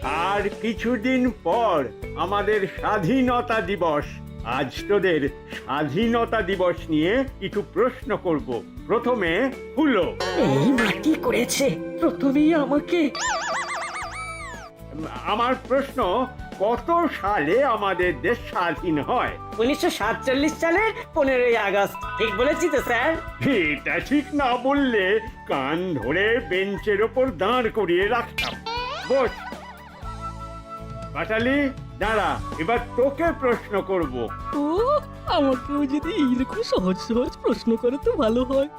আর কিছুদিন পর আমাদের স্বাধীনতা দিবস। আজ তোদের স্বাধীনতা দিবস নিয়ে কিছু প্রশ্ন করব। প্রথমে হুলো। এই মাটি করেছে, প্রথমেই আমাকে। আমার প্রশ্ন, কত সালে আমাদের দেশ স্বাধীন হয়? 1947 সালের 15ই আগস্ট। ঠিক বলেছি তো স্যার? এটা ঠিক না বললে কান ধরে বেঞ্চের ওপর দাঁড় করিয়ে রাখতাম। বস পাটালি, দাঁড়া, এবার তোকে প্রশ্ন করব। ও, আমাকেও যদি এইরকম সহজ সহজ প্রশ্ন করে তো ভালো হয়।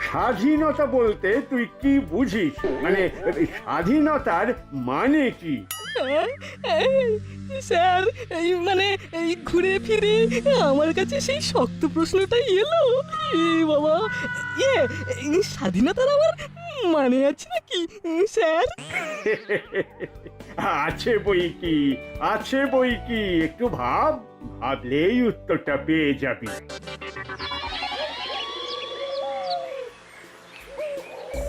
স্বাধীনতা বলতে তুই কি বুঝিস? মানে স্বাধীনতার মানে কি? স্যার, এই মানে এই ঘুরে ফিরে আমার কাছে সেই শক্ত প্রশ্নটাই এলো। এ বাবা, এই স্বাধীনতার আবার মানে আছে নাকি স্যার? আছে বই কি, আছে বই কি, একটু ভাব, ভাবলেই উত্তরটা পেয়ে যাবি।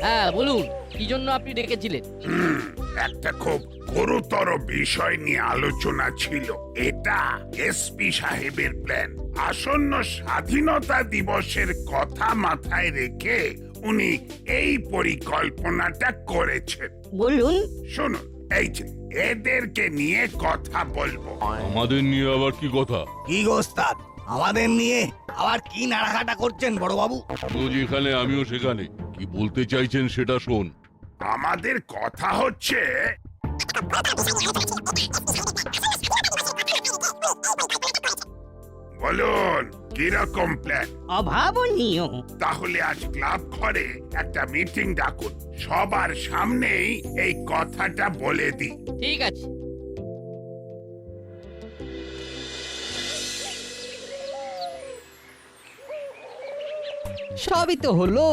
হ্যাঁ বলুন, কি জন্য আপনি ডেকেছিলেন? একটা খুব গুরুতর বিষয় নিয়ে আলোচনা ছিল। এটা এসপি সাহেবের প্ল্যান। আসন্ন স্বাধীনতা দিবসের কথা মাথায় রেখে উনি এই পরিকল্পনাটা করেছেন। বলুন। শুনুন, এই যে এদেরকে নিয়ে কথা বলবো। আমাদের নিয়ে আবার কি কথা? কি গো ওস্তাদ, আমাদের নিয়ে আবার কি নাড়াঘাটা করছেন বড় বাবু? তুই যেখানে আমিও সেখানে, কি বলতে চাইছেন সেটা শোন। আমাদের কথা হচ্ছে বলুন কিরকম প্ল্যান? অভাবনীয়। তাহলে আজ ক্লাব ঘরে একটা মিটিং ডাকুন, সবার সামনেই এই কথাটা বলে দিই। ঠিক আছে। সবই তো হলো,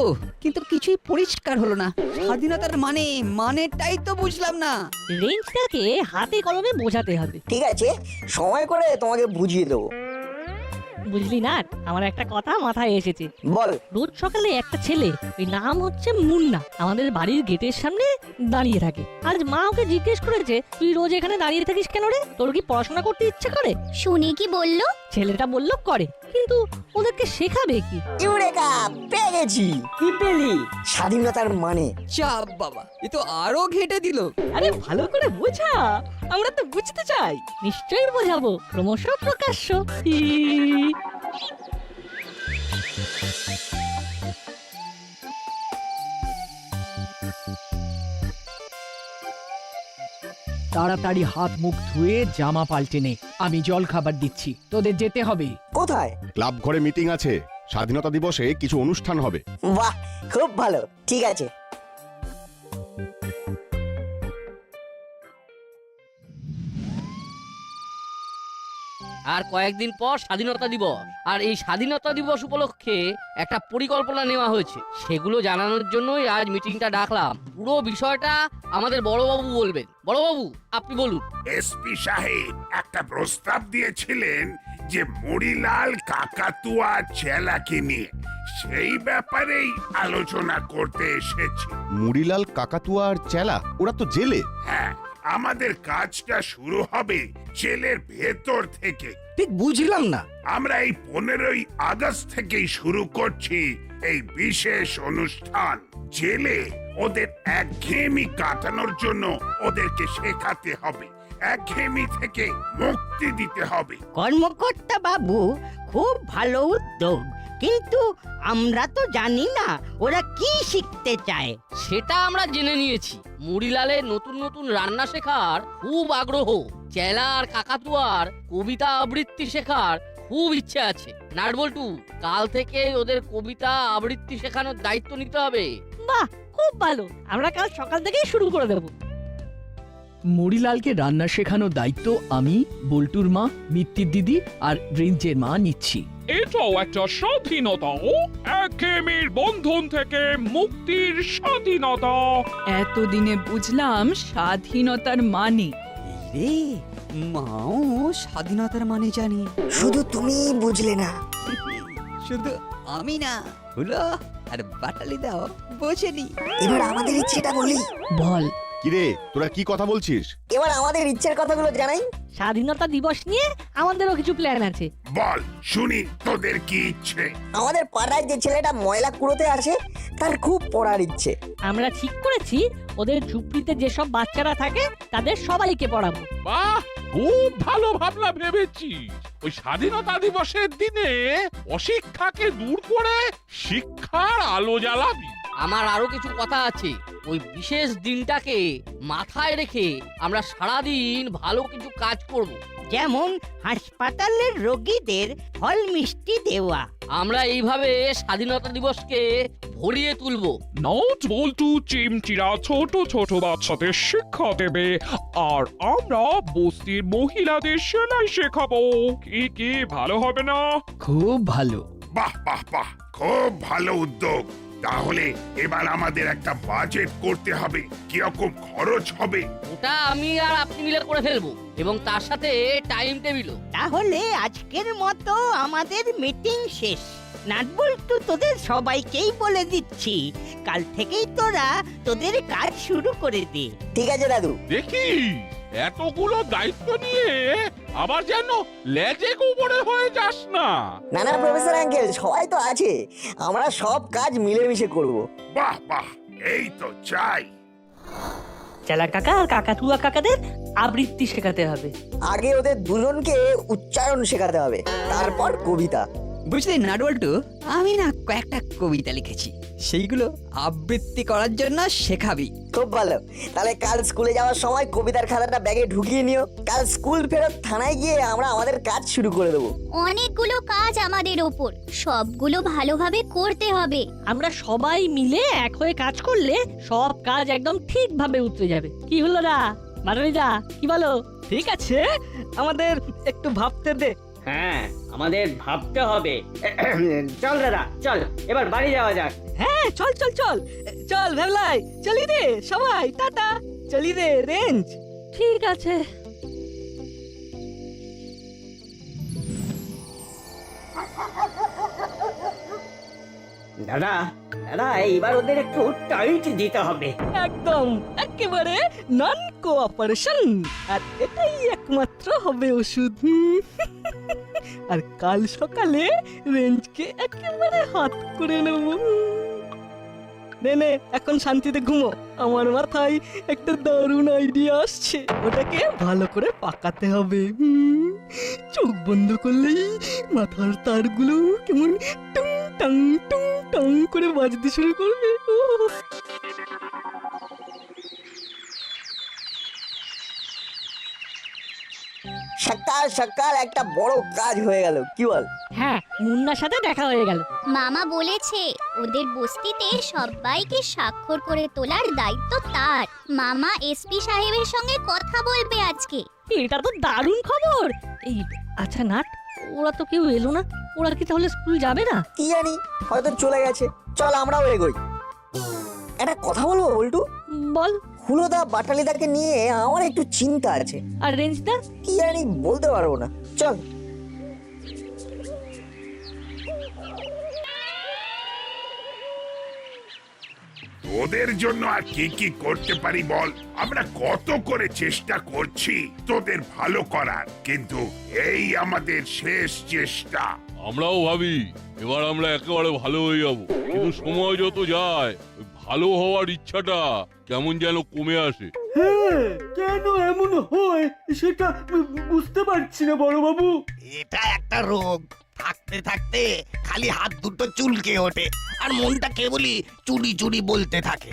কিন্তু কিছুই পরিষ্কার হলো না। স্বাধীনতার মানেটাই তো বুঝলাম না। রেঞ্জটাকে হাতে কলমে বোঝাতে হবে। ঠিক আছে, সময় করে তোমাকে বুঝিয়ে দেবো। বুঝলি না, আমার একটা কথা মাথায় এসেছে। বল। রোজ সকালে একটা ছেলে, ওই নাম হচ্ছে মুন্না, আমাদের বাড়ির গেটের সামনে দাঁড়িয়ে থাকে। আজ মা ওকে জিজ্ঞেস করেছে, তুই রোজ এখানে দাঁড়িয়ে থাকিস কেন রে? তোর কি পড়াশোনা করতে ইচ্ছে করে? শুনি কি বললো? ছেলেটা বলল করে, কিন্তু ওদেরকে শেখাবে কি? ইউরেকা, পেয়ে গেছি। কি পেলি? স্বাধীনতার মানে। চাপ বাবা, এ তো আরো ঘেটে দিল। আরে ভালো করে বোঝা, আমরা তো বুঝতে চাই। নিশ্চয়ই বোঝাবো, ক্রমশ প্রকাশ্য। তাড়াতাড়ি হাত মুখ ধুয়ে জামা পাল্টে নে, আমি জল খাবার দিচ্ছি, তোদের যেতে হবে। কোথায়? ক্লাব ঘরে মিটিং আছে, স্বাধীনতা দিবসে কিছু অনুষ্ঠান হবে। বাহ, খুব ভালো। ঠিক আছে। আর কয়েকদিন পর স্বাধীনতা দিবস, আর এই স্বাধীনতা দিবস উপলক্ষে একটা পরিকল্পনা নেওয়া হয়েছে। সেগুলো জানানোর জন্যই আজ মিটিংটা ডাকলাম। পুরো বিষয়টা আমাদের বড়বাবু বলবেন। বড়বাবু, আপনি বলুন। এসপি সাহেব একটা প্রস্তাব দিয়েছিলেন যে মুড়িলাল কাকাতুয়া চেলাকে নিয়ে, সেই ব্যাপারেই আলোচনা করতে এসেছি। মুড়িলাল কাকাতুয়া আর চেলা, ওরা তো জেলে। হ্যাঁ, আমাদের কাজটা শুরু হবে জেলের ভেতর থেকে। ঠিক বুঝলাম না। আমরা এই 15ই আগস্ট থেকেই শুরু করছি এই বিশেষ অনুষ্ঠান। জেলে ওদের একঘেয়েমি কাটানোর জন্য ওদেরকে শেখাতে হবে, একঘেয়েমি থেকে মুক্তি দিতে হবে। কর্মকর্তা বাবু, খুব ভালো উদ্যোগ, কিন্তু আমরা তো জানি না ওরা কি শিখতে চায়। সেটা আমরা জেনে নিয়েছি। মুড়িলালের নতুন নতুন রান্না শেখার খুব আগ্রহ। চেলা আর কাকাতুয়ার কবিতা আবৃত্তি শেখার খুব ইচ্ছে আছে। নাটবল্টু, কাল থেকে ওদের কবিতা আবৃত্তি শেখানোর দায়িত্ব নিতে হবে। বাহ, খুব ভালো, আমরা কাল সকাল থেকেই শুরু করে দেব। মরিলালকে রান্না শেখানোর দায়িত্ব আমি, বল্টুর মা, মিত্তির দিদি আর রেঞ্জের মা নিচ্ছি। এটাও একটা স্বাধীনতা, একঘেয়েমির বন্ধন থেকে মুক্তির স্বাধীনতা। এতদিনে বুঝলাম স্বাধীনতার মানে। রে, মাও স্বাধীনতার মানে জানি। শুধু তুমি বুঝলে না। শুধু আমি না, হলো আর বাটালি দাও বোঝেনি। এবার আমাদের ইচ্ছেটা বলি। বল, কিরে তোরা কি কথা বলছিস? এবার আমাদের ইচ্ছের কথাগুলো জানাই। স্বাধীনতা দিবস নিয়ে আমাদেরও কিছু প্ল্যান আছে। বল শুনি তোদের কি ইচ্ছে। আমাদের পাড়ায় যে ছেলেটা ময়লা কুড়োতে আসে তার খুব পড়ার ইচ্ছে। আমরা ঠিক করেছি ওদের ঝুপড়িতে যেসব বাচ্চারা থাকে তাদের সবাইকে পড়াবো। বাহ, খুব ভালো ভাবনা ভেবেছি। ওই স্বাধীনতা দিবসের দিনে অশিক্ষাকে দূর করে শিক্ষার আলো জ্বালাবি। আমার আরো কিছু কথা আছে। ওই বিশেষ দিনটাকে মাথায় রেখে আমরা সারাদিন ভালো কিছু কাজ করব। যেমন হাসপাতালের রোগীদের ফল মিষ্টি দেওয়া। আমরা এইভাবে স্বাধীনতা দিবসকে ভরিয়ে তুলবো। নট বল্টু চিমচিরা ছোট ছোট বাচ্চাদের শিক্ষা দেবে, আর আমরা বস্তির মহিলাদের সেলাই শেখাবো। কি ভালো হবে না? খুব ভালো। বাহ বাহ বাহ, খুব ভালো উদ্যোগ। তাহলে এবার আমাদের একটা বাজেট করতে হবে। কিরকম খরচ হবে? ওটা আমি আর আপনি মিলে করে ফেলবো, এবং তার সাথে টাইম টেবিলও। তাহলে আজকের মতো আমাদের মিটিং শেষ। নাটবল্টু তোদের সবাইকেই বলে দিচ্ছি, কাল থেকেই তোরা তোদের কাজ শুরু করে দে। ঠিক আছে দাদু। দেখি এতগুলো দায়িত্ব নিয়ে আবার যেন লেজে গোবরে হয়ে যাস না। না না প্রফেসর আঙ্কেল, সবাই তো আছে, আমরা সব কাজ মিলেমিশে করব। বাহ বাহ, এই তো চাই। চেলা কাকা আর কাকাতুয়া কাকাদের আবৃত্তি শেখাতে হবে। আগে ওদের দুজনকে উচ্চারণ শেখাতে হবে, তারপর কবিতা। বুঝলি নাটবল্টু, আমি না কয়েকটা কবিতা লিখেছি, সেইগুলো আবৃত্তি করার জন্য শেখাবি। খুব ভালো। তাহলে কাল স্কুলে যাওয়ার সময় কবিতার খাতাটা ব্যাগে ঢুকিয়ে নিও। কাল স্কুল ফেরত থানায় গিয়ে আমরা আমাদের কাজ শুরু করে দেবো। অনেকগুলো কাজ আমাদের ওপর, সবগুলো ভালোভাবে করতে হবে। আমরা সবাই মিলে এক হয়ে কাজ করলে সব কাজ একদম ঠিকভাবে উতরে যাবে। কি হলো না মারানিদা, কি বলো? ঠিক আছে, আমাদের একটু ভাবতে দে। হ্যাঁ, আমাদের ভাবতে হবে। চল দাদা, চল এবার বাড়ি যাওয়া যাক। হ্যাঁ, চল চল চল চল ভেবলাই, চলি রে সবাই, টাটা, চলি রে রেঞ্জ। ঠিক আছে। দাদা দাদা, এইবার ওদের একটু টাইট দিতে হবে। একদম, একেবারে নন কোঅপারেশন, আর এটাই একমাত্র হবে ওষুধ। আর কাল সকালে রেঞ্জকে একেবারে হাত করে নেব। নে এখন শান্তিতে ঘুমো। আমার মাথায় একটা দারুণ আইডিয়া আসছে, ওটাকে ভালো করে পাকাতে হবে। চোখ বন্ধ করলেই মাথার তারগুলো কেমন টুং টাং টুং টাং করে বাজতে শুরু করবে। সকাল সকাল একটা বড় কাজ হয়ে গেল, কি বল? হ্যাঁ, মুন্নার সাথে দেখা হয়ে গেল। মামা বলেছে ওদের বস্তিতে সবাইকে স্বাক্ষর করে তোলার দায়িত্ব তার। মামা এসপি সাহেবের সঙ্গে কথা বলবে আজকে। এটা তো দারুণ খবর। এই আচ্ছা নাট, ওরা তো কেউ এলো না, ওরা কি তাহলে স্কুল যাবে না? কি জানি, হয়তো চলে গেছে। চল আমরাও এগোই। একটা কথা বলবো বল্টু? বল। হুলোদা বাটালিদাকে নিয়ে আমার একটু চিন্তা আছে। আর রেঞ্জদা? কি জানি, বলতে পারবো না। চল। তোদের জন্য আর কি কি করতে পারি বল? আমরা কত করে চেষ্টা করছি তোদের ভালো করার, কিন্তু এই আমাদের শেষ চেষ্টা। আমরাও ভাবি এবার আমরা একেবারে ভালো হয়ে যাব, কিন্তু সময় যত যায় ওই ভালো হওয়ার ইচ্ছাটা কেমন যেন কমে আসে। হ্যাঁ, কেন এমন হয় সেটা বুঝতে পারছি না বড় বাবু। এটা একটা রোগ, থাকতে থাকতে খালি হাত দুটো চুলকে ওঠে আর মনটা কেবলই চুরি চুরি বলতে থাকে।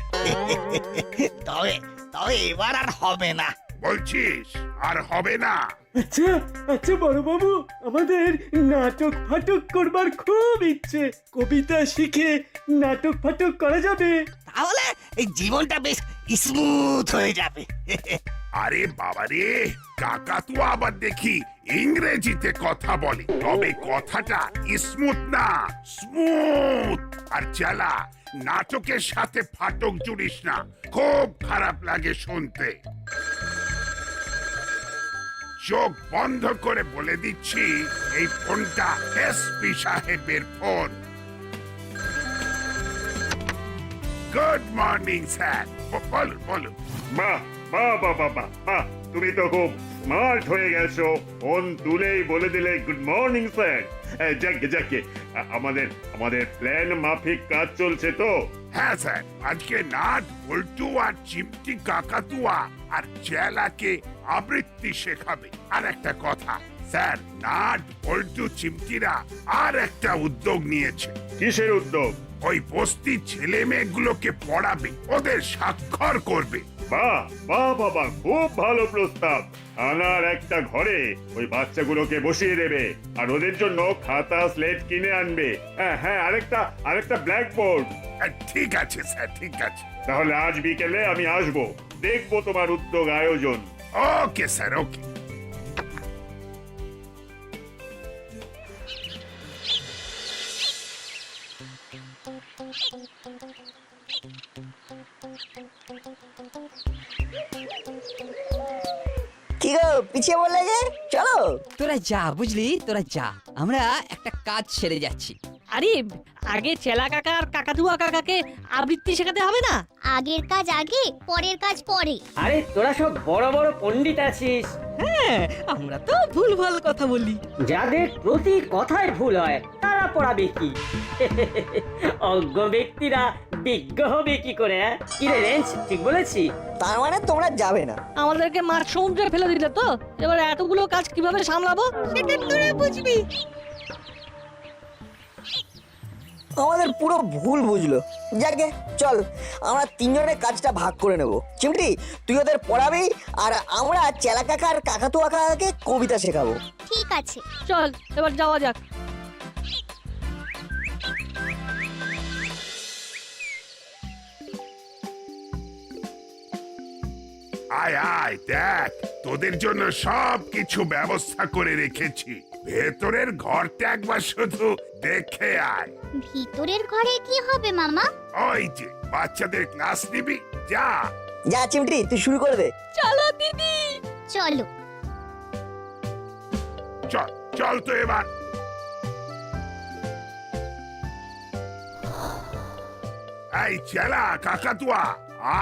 তবে তবে এবার আর হবে না। বলছিস আর হবে না? আচ্ছা আচ্ছা বড় বাবু, আমাদের নাটক ফাটক করবার খুব ইচ্ছে। কবিতা শিখে নাটক ফাটক করা যাবে, তাহলে এই জীবনটা বেশ স্মুথ হয়ে যাবে। আরে বাবারে, কাকাতুয়া আবার দেখি ইংরেজিতে কথা বলে, তবে কথাটা স্মুথ না, স্মুথ। আর চালা, নাটকের সাথে ফাটক জুড়িস না, খুব খারাপ লাগে শুনতে। চোখ বন্ধ করে বলে দিচ্ছি, এই ফোনটা এসপি সাহেবের ফোন। Good morning sir. বলুন বলুন। বাহ বাহ বাহ বাহ বাহ বাহ, তুমি তো খুব স্মার্ট হয়ে গেছো, ফোন তুলেই বলে দিলে গুড মর্নিং স্যার। যাকে যাকে আমাদের আমাদের প্ল্যান মাফিক কাজ চলছে তো। হ্যাঁ স্যার, আজকে নাট বল্টু আর চিমটি কাকাতুয়া আর চেলাকে আবৃত্তি শেখাবে। আর একটা কথা স্যার, নাট বল্টু চিমটিরা আর একটা উদ্যোগ নিয়েছে। কিসের উদ্যোগ? ওই বস্তির ছেলে মেয়েগুলোকে পড়াবে, ওদের স্বাক্ষর করবে। বাহ বাহ বাবা, খুব ভালো প্রস্তাব। থানার একটা ঘরে ওই বাচ্চাগুলোকে বসিয়ে দেবে আর ওদের জন্য খাতা স্লেট কিনে আনবে। হ্যাঁ হ্যাঁ, আরেকটা ব্ল্যাকবোর্ড। ঠিক আছে স্যার, ঠিক আছে। তাহলে আজ বিকেলে আমি আসবো, দেখবো তোমার উদ্যোগ আয়োজন। ওকে স্যার, ওকে। কি গো, পিছিয়ে বললে যে? চলো। তোরা যা, বুঝলি, তোরা যা, আমরা একটা কাজ সেরে যাচ্ছি। আরে আগে চেলা কাকা আর কাকাতুয়া কাকাকে আবৃত্তি শেখাতে হবে না? আগের কাজ আগে, পরের কাজ পরে। আরে তোরা সব বড় বড় পণ্ডিত আছিস, হ্যাঁ, আমরা তো ভুলভাল কথা বলি। যাদের প্রতি কথায় ভুল হয় তারা পড়াবে কি? অজ্ঞ ব্যক্তিরা বিজ্ঞ হবে কি করে? কি রে রেঞ্জ, ঠিক বলেছি? তার মানে তোমরা যাবে না? আমাদেরকে মাছ সমুদ্রে ফেলে দিলে তো, এবার এতগুলো কাজ কিভাবে সামলাবো সেটা তোরা বুঝবি। আমাদের পুরো ভুল বুঝলো। যাকে চল, আমরা তিনজনে কাজটা ভাগ করে নেব। চিমটি, তুই ওদের পড়াবি আর আমরা চেলা কাকা আর কাকাতুয়া কাকাকে কবিতা শেখাবো। ঠিক আছে, চল এবার যাওয়া যাক। আয় আয়, দেখ তোদের জন্য সব কিছু ব্যবস্থা করে রেখেছি। ভেতরের ঘরটা একবার শুধু দেখে আয়। ভিতরের ঘরে কি হবে মামা? ওই যে বাচ্চাদের ক্লাস নিবি, যা। যা চিমটি, তুই শুরু করে দে। চলো দিদি, চলো। চল চল তো এবার। এই চেলা কাকাতুয়া,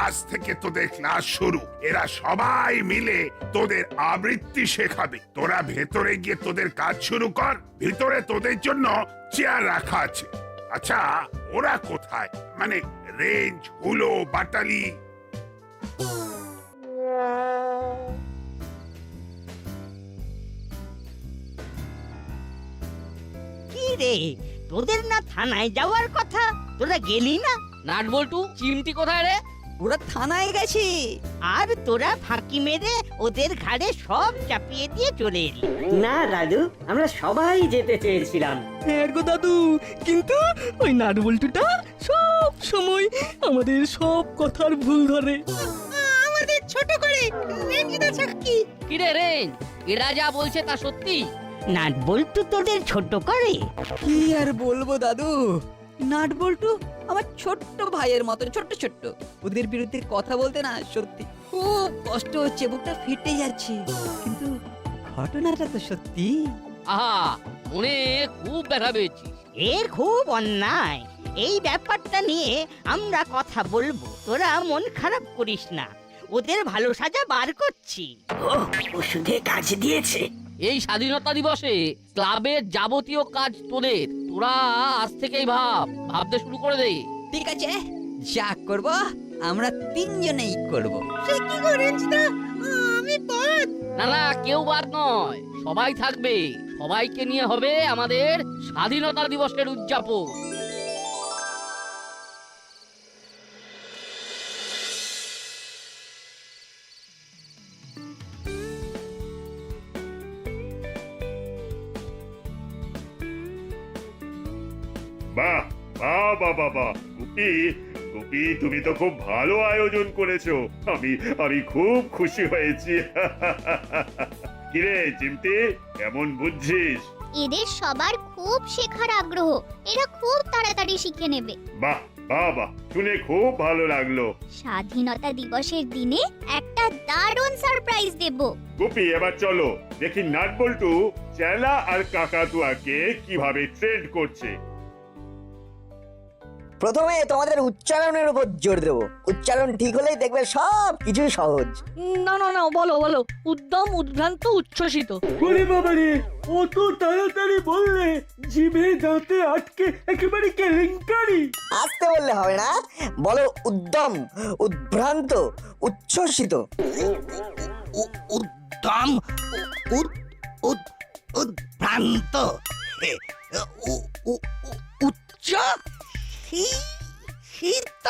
আজ থেকে তোদের ক্লাস শুরু। এরা সবাই মিলে তোদের আবৃত্তি শেখাবে। তোরা ভেতরে গিয়ে তোদের কাজ শুরু কর। ভিতরে তোদের জন্য চেয়ার রাখা আছে। আচ্ছা, ওরা কোথায়? মানে রেঞ্জ, হুলো, বাটালি। কি রে, তোদের না থানায় যাওয়ার কথা, তোরা গেলি না? নাট বল্টু চিমটি কোথায় রে? ওরা থানায় গেছি। আর তোরা ফাঁকি মেরে ওদের ঘাড়ে সব চাপিয়ে দিয়ে চলে এলি। না দাদু, আমরা সবাই যেতে চেয়েছিলাম। হ্যাঁ গো দাদু, কিন্তু ওই নাটবল্টুটা সব সময় আমাদের সব কথার ভুল ধরে। আমাদের ছোট করে রেঞ্জিদা সাক্ষী। কি রে রেঞ্জ, এরা যা বলছে তা সত্যি? নাট বল্টু তোদের ছোট করে? কি আর বলবো দাদু, নাট বল্টু আমার ছোট্ট ভাইয়ের মতো, ছোট্ট ছোট্ট। ওদের বিরুদ্ধে কথা বলতে না সত্যি খুব কষ্ট হচ্ছে, বুকটা ফেটে যাচ্ছে। কিন্তু ঘটনাটা তো সত্যি। আহা, মনে খুব ব্যথা পেয়েছি। এ খুব অন্যায়। এই ব্যাপারটা নিয়ে আমরা কথা বলবো, তোরা মন খারাপ করিস না। ওদের ভালো সাজা বার করছি। ওষুধে কাজ দিয়েছে। এই স্বাধীনতা দিবসে ক্লাবের যাবতীয় কাজ তোদের। তোরা আজ থেকেই ভাবতে শুরু করে দে। ঠিক আছে, যা করব আমরা তিনজনেই করব। সে কি গো রেঞ্জিদা, আমি বাদ? না না, কেউ বাদ নয়, সবাই থাকবে। সবাইকে নিয়ে হবে আমাদের স্বাধীনতা দিবসের উদযাপন। বাহ বাহ বাহ বাহ বাহ, গুপি গুপি, তুমি তো খুব ভালো আয়োজন করেছো। আমি খুব খুশি হয়েছি। কিরে চিমটি, কেমন বুঝছিস? এদের সবার খুব শেখার আগ্রহ, এরা খুব তাড়াতাড়ি শিখে নেবে। বাহ বাহ বাহ, শুনে খুব ভালো লাগলো। স্বাধীনতা দিবসের দিনে একটা দারুণ সারপ্রাইজ দেব। গুপি, এবার চলো দেখি নাট বল্টু চেলা আর কাকাতুয়াকে কিভাবে ট্রেন্ড করছে। প্রথমে তোমাদের উচ্চারণের উপর জোর দেবো। উচ্চারণ ঠিক হলেই দেখবে সব কিছু সহজ। না না না, বলো বলো। উদ্যম, উদ্ভ্রান্ত, উচ্ছ্বসিত। ওরে বাবারে, অত তাড়াতাড়ি বললে জিভে দাঁতে আটকে একেবারে কেলেঙ্কারি। আসতে বললে হবে না, বলো উদ্যম, উদ্ভ্রান্ত, উচ্ছ্বসিত। উদ্যম, উদ্ভ্রান্ত, উচ্চ শীত।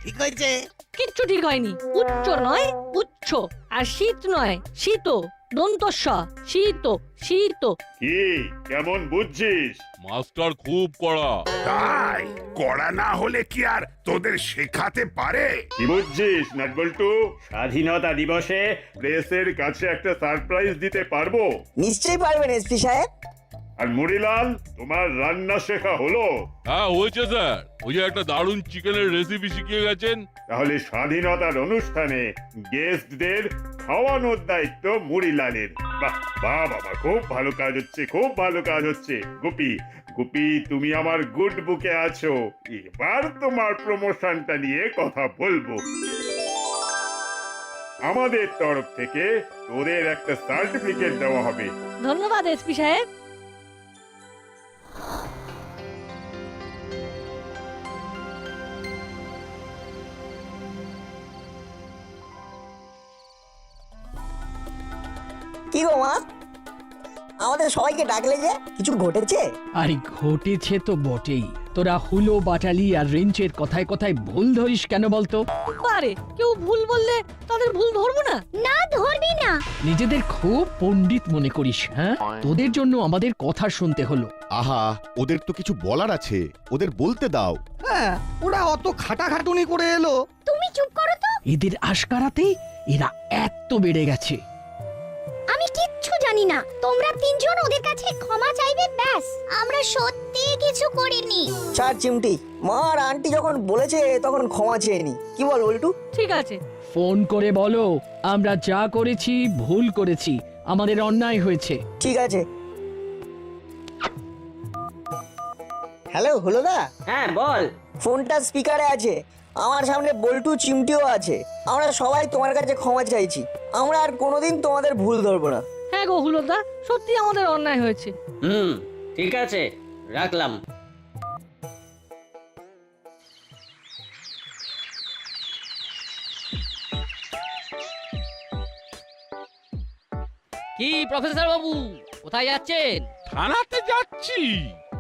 ঠিক হয়েছে? কিচ্ছু ঠিক হয়নি। উচ্চ নয় উচ্চ, আর শীত নয় শীত। দন্তস্ব, শীত শীত। কি কেমন বুঝছিস? মাস্টার খুব কড়া। তাই কড়া না হলে কি আর তোদের শেখাতে পারে? কি বুঝছিস নাটবল্টু? স্বাধীনতা দিবসে প্রেসের কাছে একটা সারপ্রাইজ দিতে পারবো। নিশ্চয়ই পারবেন এসপি সাহেব। আর মুড়িলাল, তোমার রান্না শেখা হলো? হ্যাঁ হয়েছে স্যার, ওই যে একটা দারুণ চিকেনের রেসিপি শিখিয়ে গেছেন। তাহলে স্বাধীনতার অনুষ্ঠানে গেস্টদের খাওয়ানোর দায়িত্ব মুড়িলালের। বাহ বাহ বাবা, খুব ভালো কাজ হচ্ছে, খুব ভালো কাজ হচ্ছে। গুপি গুপি, তুমি আমার গুড বুকে আছো। এবার তোমার প্রমোশনটা নিয়ে কথা বলবো। আমাদের তরফ থেকে তোদের একটা সার্টিফিকেট দেওয়া হবে। ধন্যবাদ এসপি সাহেব। কি গো মা, আমাদের সবাইকে ডাকলে যে? কিছু ঘটেছে? আরে ঘটেছে তো বটেই। তোরা হুলো, বাটালি আর রেঞ্চের কথায় কথায় ভুল ধরিস কেন বলতো? পারে কেউ ভুল বললে তাদের ভুল ধরবো না? না, ধরবি না। নিজেদের খুব পণ্ডিত মনে করিস, হ্যাঁ? তোদের জন্য আমাদের কথা শুনতে হলো। আহা, ওদের তো কিছু বলার আছে, ওদের বলতে দাও। হ্যাঁ, ওরা অত খাটাখাটুনি করে এলো। তুমি চুপ করো তো। এদের আশকারাতে এরা এত বেড়ে গেছে। আমি কিচ্ছু জানি না। তোমরা তিনজন ওদের কাছে ক্ষমা চাইবে, ব্যাস। আমরা সত্যি কিছু করিনি। ছাড় চিমটি, মা আর আন্টি যখন বলেছে তখন ক্ষমা চেয়ে নি। কি বল উল্টু? ঠিক আছে। ফোন করে বলো আমরা যা করেছি ভুল করেছি, আমাদের অন্যায় হয়েছে। ঠিক আছে। হ্যালো হলোদা। হ্যাঁ বল। ফোনটা স্পিকারে আছে, আমার সামনে বল্টু চিমটিও আছে। আমরা সবাই তোমার কাছে ক্ষমা চাইছি। আমরা আর কোনোদিন তোমাদের ভুল ধরবো না। হ্যাঁ গো হুলোদা, সত্যি আমাদের অন্যায় হয়েছে। ঠিক আছে, রাখলাম। কি প্রফেসর বাবু, কোথায় যাচ্ছেন? থানাতে যাচ্ছি।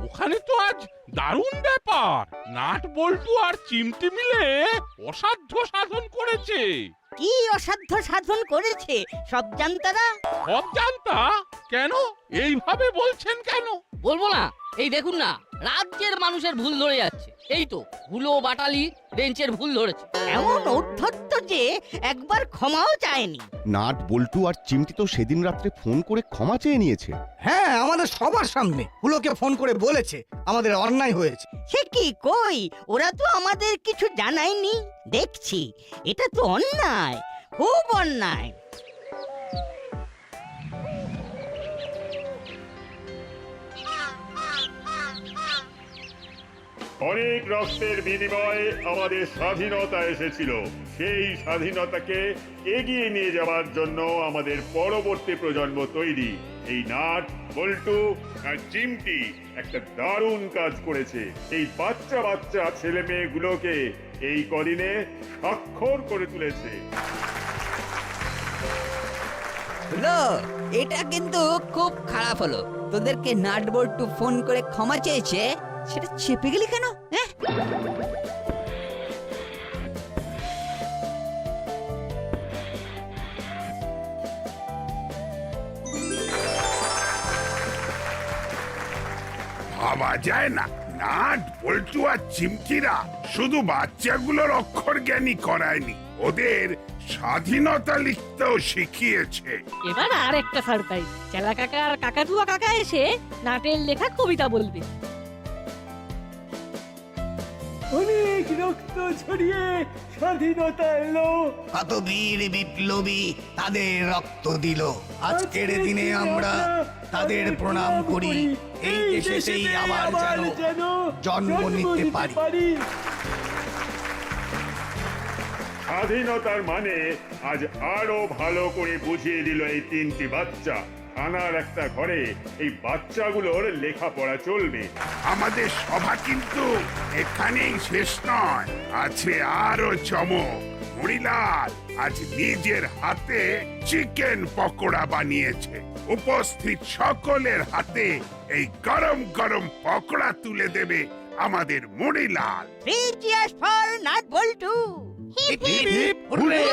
ওখানে তো আজ দারুণ ব্যাপার। নাট বল্টু আর চিমটি মিলে অসাধ্য সাধন করেছে। কি অসাধ্য সাধন করেছে সব জানতারা? সব জানতা? কেন এইভাবে বলছেন কেন? বলবো না? এই দেখুন না, রাজ্যের মানুষের ভুল ধরে যাচ্ছে। এই তো হুলো, বাটালি, রেঞ্চের ভুল ধরেছে। এমন উদ্ধত্ত যে একবার ক্ষমাও চায়নি। নাট, বল্টু আর চিমটি তো সেদিন রাত্রে ফোন করে ক্ষমা চেয়ে নিয়েছে। হ্যাঁ, আমাদের সবার সামনে হুলোকে ফোন করে বলেছে আমাদের অন্যায় হয়েছে। সে কি, কই ওরা তো আমাদের কিছু জানায়নি। দেখছি এটা তো অন্যায়, খুব অন্যায়। অনেক রক্তের বিনিময়ে আমাদের স্বাধীনতা এসেছিল। সেই স্বাধীনতাকে এগিয়ে নিয়ে যাওয়ার জন্য আমাদের পরবর্তী প্রজন্ম তৈরি। এই নাট, বল্টু আর চিমটি একটা দারুণ কাজ করেছে। এই বাচ্চা বাচ্চা ছেলে মেয়েগুলোকে এই কদিনে স্বাক্ষর করে তুলেছে। হলো, এটা কিন্তু খুব খারাপ হলো। তোদেরকে নাট বল্টু ফোন করে ক্ষমা চেয়েছে, সেটা চেপে গেলি কেন? হ্যাঁ, ভাবা যায় না, নাট বল্টু আর চিমটিরা শুধু বাচ্চাগুলোর অক্ষর জ্ঞানী করায়নি, ওদের স্বাধীনতা লিখতেও শিখিয়েছে। এবার আর একটা সারপ্রাইজ। চেলা কাকা আর কাকাতুয়া কাকা এসে নাটের লেখা কবিতা বলবে। অনেক রক্ত ঝরিয়ে স্বাধীনতা এলো। কত বীর বিপ্লবী তাদের রক্ত দিল। আজকের দিনে আমরা তাদের প্রণাম করি। এই দেশেই আবার যেন জন্ম নিতে পারি। স্বাধীনতার মানে আজ আরো ভালো করে বুঝিয়ে দিল এই তিনটি বাচ্চা। থানার একটা ঘরে এই বাচ্চাগুলোর লেখাপড়া চলবে। আমাদের সভা কিন্তু এখানেই শেষ নয়, আছে আরো চমক। মরিলাল আজ নিজের হাতে চিকেন পকোড়া বানিয়েছে। উপস্থিত সকলের হাতে এই গরম গরম পকোড়া তুলে দেবে আমাদের মরিলাল। 3 cheers for নাট বল্টু। Hip hip hurray!